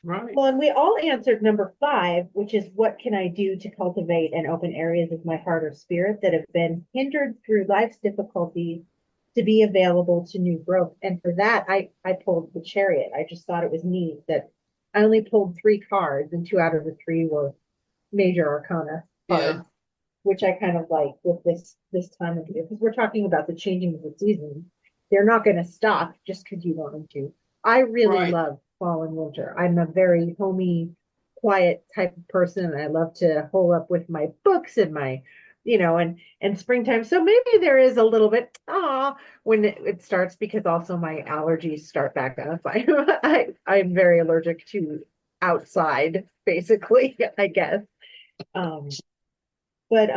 right. Well, and we all answered number 5, which is what can I do to cultivate and open areas of my heart or spirit that have been hindered through life's difficulties to be available to new growth. And for that, I pulled the Chariot. I just thought it was neat that I only pulled 3 cards, and 2 out of the 3 were major arcana Yeah. cards, which I kind of like with this time of year, because we're talking about the changing of the season. They're not going to stop just because you want them to. I really Right. love fall and winter. I'm a very homey, quiet type of person, and I love to hole up with my books and my, and springtime. So maybe there is a little bit when it starts, because also my allergies start back up. I'm very allergic to outside, basically, I guess. Um, but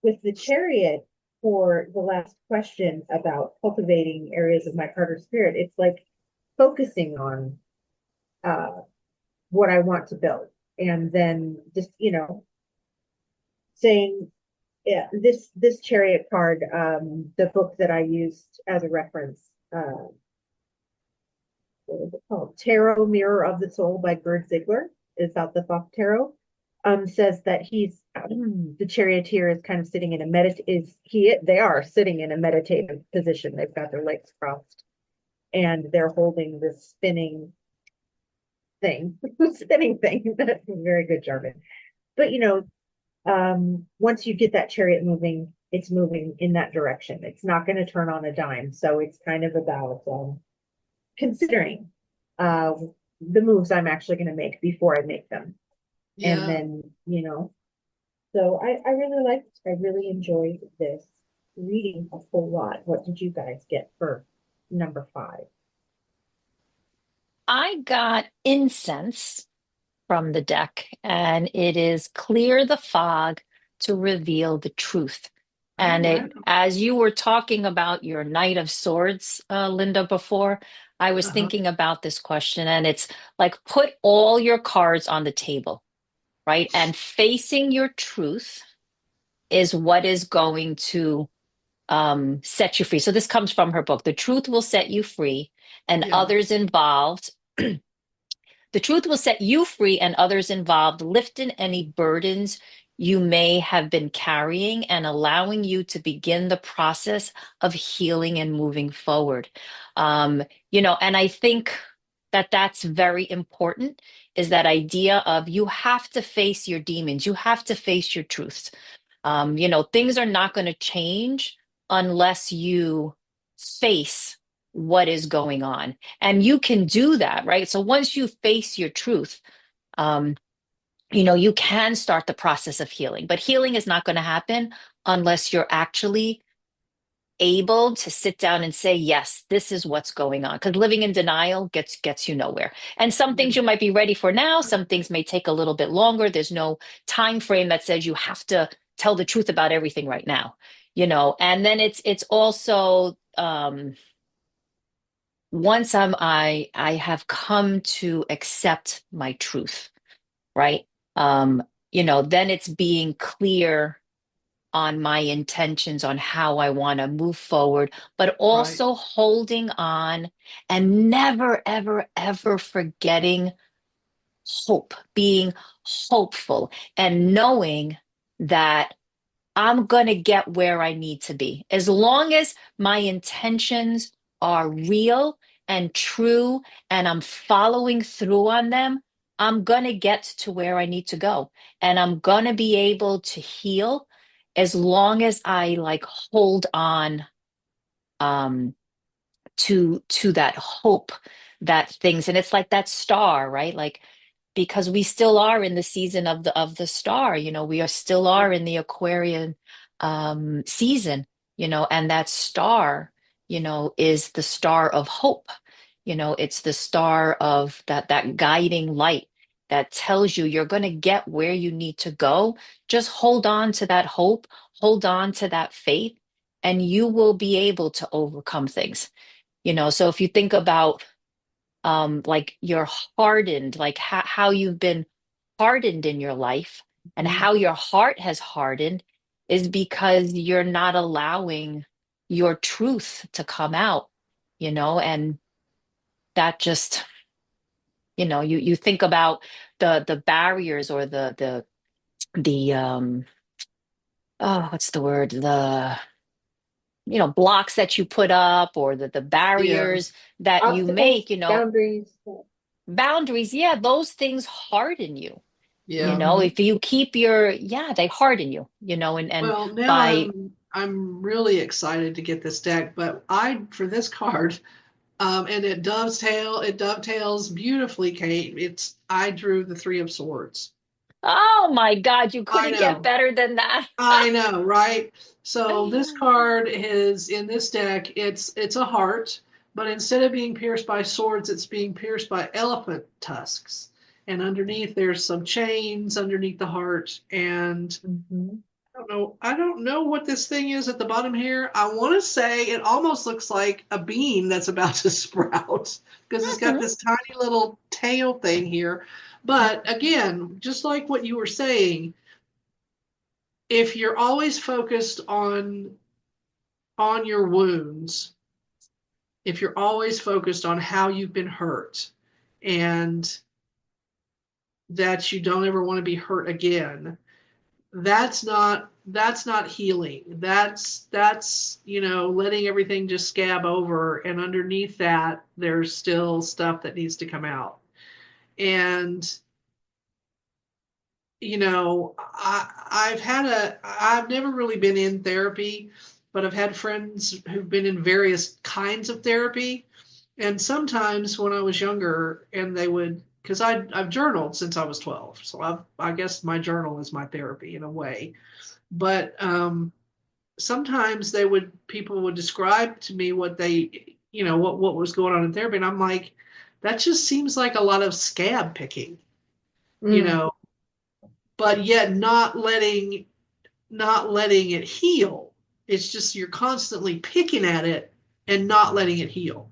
with the Chariot, for the last question about cultivating areas of my heart or spirit, it's like focusing on uh, what I want to build, and then just saying, yeah, this Chariot card, the book that I used as a reference, what is it called? Tarot Mirror of the Soul by Gerd Ziegler, is about the Thoth Tarot. Says that he's the charioteer is kind of sitting in a they are sitting in a meditative position. They've got their legs crossed, and they're holding this thing, spinning thing. That's very good jargon. But once you get that chariot moving, it's moving in that direction. It's not going to turn on a dime. So it's kind of about considering uh, the moves I'm actually going to make before I make them. And Yeah. then, so I really liked, I really enjoyed this reading a whole lot. What did you guys get for number 5? I got incense from the deck, and it is clear the fog to reveal the truth. Oh, And wow. as you were talking about your Knight of Swords, Linda, before, I was Uh-huh. thinking about this question, and it's like put all your cards on the table, right? And facing your truth is what is going to set you free. So this comes from her book. The truth will set you free, and Yeah. others involved the truth will set you free and others involved, lifting any burdens you may have been carrying and allowing you to begin the process of healing and moving forward. Um, and I think that that's very important, is that idea of you have to face your demons, you have to face your truths. Things are not going to change unless you face what is going on. And you can do that, right? So once you face your truth, um, you can start the process of healing. But healing is not going to happen unless you're actually able to sit down and say, yes, this is what's going on. Because living in denial gets you nowhere. And some Yeah. things you might be ready for now, some things may take a little bit longer. There's no time frame that says you have to tell the truth about everything right now. And then it's also once I have come to accept my truth, right? Um, then it's being clear on my intentions on how I want to move forward, but Right. also holding on and never, ever, ever forgetting hope, being hopeful and knowing that I'm going to get where I need to be. As long as my intentions are real and true and I'm following through on them, I'm going to get to where I need to go. And I'm going to be able to heal as long as I like hold on um to that hope that things, and it's like that star, right? Like, because we still are in the season of the star, we are still Right. are in the Aquarian season, and that star, is the star of hope. It's the star of that guiding light that tells you you're going to get where you need to go. Just hold on to that hope, hold on to that faith, and you will be able to overcome things. So if you think about like you're hardened, like how you've been hardened in your life and Mhm. how your heart has hardened is because you're not allowing your truth to come out, and that just, you think about the barriers or the oh, what's the word? The blocks that you put up or the Yeah, barriers that you make, Obstacles, boundaries. boundaries, yeah, those things harden you. yeah. If you keep yeah, they harden you, and Well, now by, I'm really excited to get this deck, but for this card, and it dovetails beautifully, Kate. I drew the Three of Swords. oh my God, you I couldn't get know. better than that. I know, right? So this card is in this deck, it's a heart, but instead of being pierced by swords, it's being pierced by elephant tusks. And underneath there's some chains underneath the heart. And Mhm. I don't know what this thing is at the bottom here. I want to say it almost looks like a bean that's about to sprout because it's got Mhm. this tiny little tail thing here. But again, just like what you were saying, if you're always focused on your wounds, if you're always focused on how you've been hurt and that you don't ever want to be hurt again, that's not healing. That's letting everything just scab over, and underneath that there's still stuff that needs to come out. And I've never really been in therapy, but I've had friends who've been in various kinds of therapy. And sometimes when I was younger, and because I've journaled since I was 12, so I guess my journal is my therapy in a way. But sometimes people would describe to me what was going on in therapy, and I'm like, that just seems like a lot of scab picking, you Mm. know, but yet not letting it heal. It's just you're constantly picking at it and not letting it heal.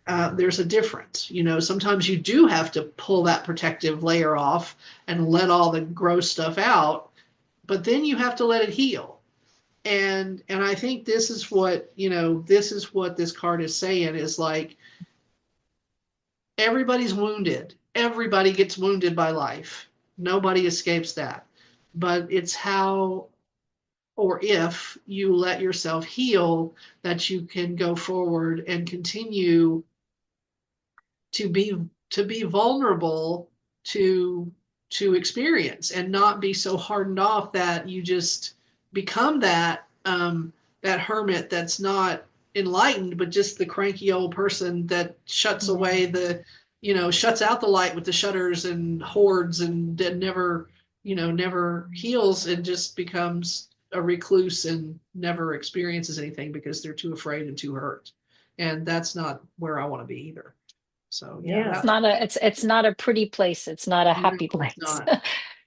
There's a difference. Sometimes you do have to pull that protective layer off and let all the gross stuff out, but then you have to let it heal. And I think this is what this card is saying is like everybody's wounded. Everybody gets wounded by life. Nobody escapes that. But it's how or if you let yourself heal that you can go forward and continue to be vulnerable to to experience and not be so hardened off that you just become that hermit that's not enlightened but just the cranky old person that shuts away shuts out the light with the shutters and hoards and never heals and just becomes a recluse and never experiences anything because they're too afraid and too hurt. And that's not where I want to be either. So yeah, Yeah. It's not a pretty place. It's not a no, happy it's place not.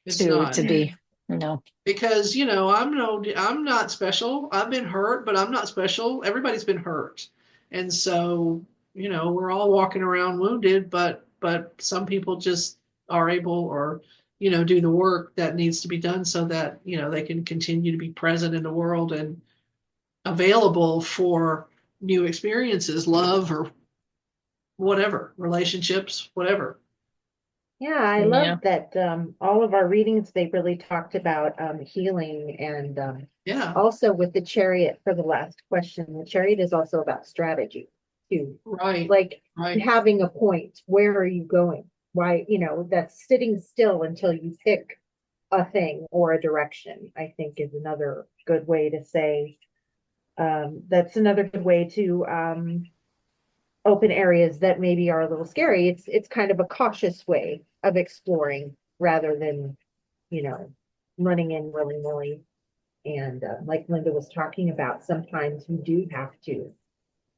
It's to not. be. No. Because I'm not special. I've been hurt, but I'm not special. Everybody's been hurt. And so, we're all walking around wounded, but some people just are able or do the work that needs to be done so that, they can continue to be present in the world and available for new experiences, love or whatever, relationships, whatever. Yeah, I Yeah. love that all of our readings, they really talked about healing and Yeah, also with the chariot for the last question, the chariot is also about strategy too. right, Like right. having a point, where are you going? Why, that's sitting still until you pick a thing or a direction, I think is another good way to say, that's another good way to open areas that maybe are a little scary. It's kind of a cautious way of exploring rather than, you know, running in willy-nilly. And like Linda was talking about, sometimes you do have to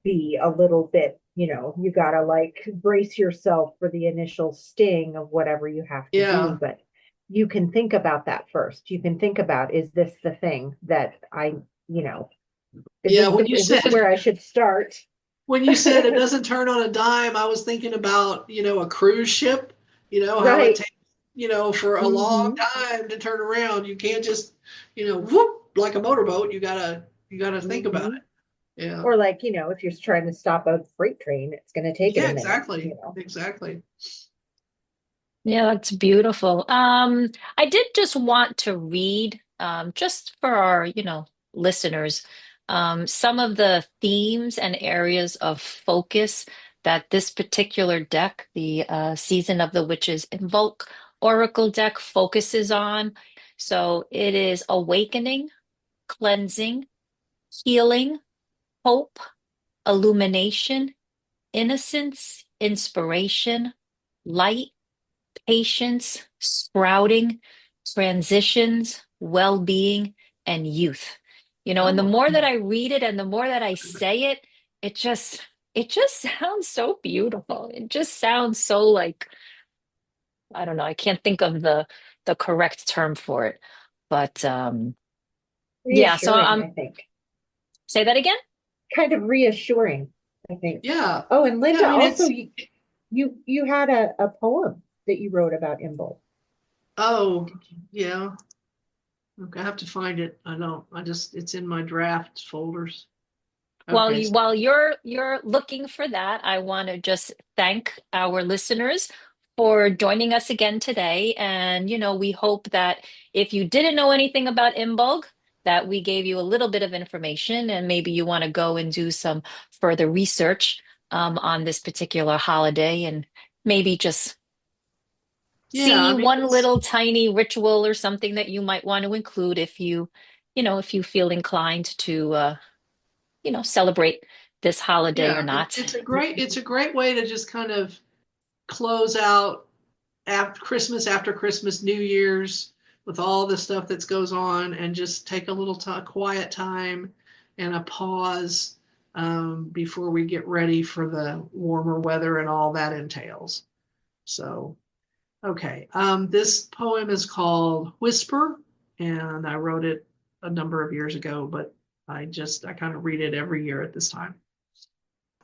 be a little bit, you gotta like brace yourself for the initial sting of whatever you have to do. Yeah, But you can think about that first. You can think about, is this the thing that I, you know, Yeah, when you Is this said where I should start? when you said it doesn't turn on a dime, I was thinking about, a cruise ship, how it Right. takes, for a long Hmm. time to turn around. You can't just, whoop, like a motorboat. You gotta think about Hmm. it. Yeah. Or like, if you're trying to stop a freight train, it's going to take it Yeah, a minute, exactly. Exactly. Yeah, that's beautiful. I did just want to read, just for our, listeners, some of the themes and areas of focus that this particular deck, the Season of the Witches Imbolc Oracle deck, focuses on. So it is awakening, cleansing, healing, hope, illumination, innocence, inspiration, light, patience, sprouting, transitions, well-being, and youth. And the Oh, more that I read it and the more that I say it, it just it just sounds so beautiful. It just sounds so like, I don't know, I can't think of the correct term for it. But yeah, so reassuring, I think. say that again. Kind of reassuring, I think. yeah. Oh, and Yeah, I Linda, mean, also you had a poem that you wrote about Imbolc. oh, yeah. Okay, I have to find it. It's in my draft folders. While Okay. while you're looking for that, I want to just thank our listeners for joining us again today. And we hope that if you didn't know anything about Imbolg, that we gave you a little bit of information, and maybe you want to go and do some further research on this particular holiday, and maybe just Yeah, I see mean, one little tiny ritual or something that you might want to include if you feel inclined to celebrate this holiday or yeah, not. it's a great way to just kind of close out after Christmas, New Year's, with all the stuff that goes on, and just take a little quiet time and a pause, before we get ready for the warmer weather and all that entails. So, okay, this poem is called Whisper, and I wrote it a number of years ago, but I kind of read it every year at this time.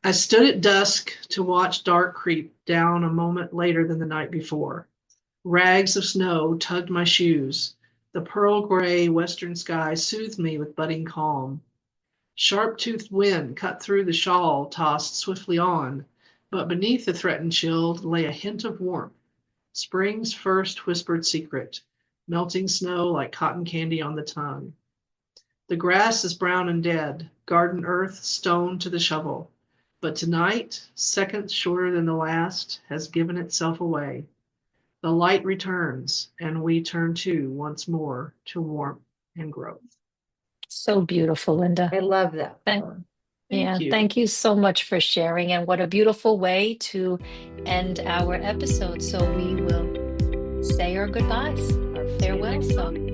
I stood at dusk to watch dark creep down a moment later than the night before. Rags of snow tugged my shoes. The pearl gray western sky soothed me with budding calm. Sharp-toothed wind cut through the shawl tossed swiftly on, but beneath the threatened chill lay a hint of warmth, spring's first whispered secret, melting snow like cotton candy on the tongue. The grass is brown and dead, garden earth stoned to the shovel, but tonight, seconds shorter than the last, has given itself away. The light returns, and we turn to once more to warmth and growth. So beautiful, Linda. I love that Thank, poem. Thank yeah, you. thank you so much for sharing. And what a beautiful way to end our episode. So we will say our goodbyes, our farewell song.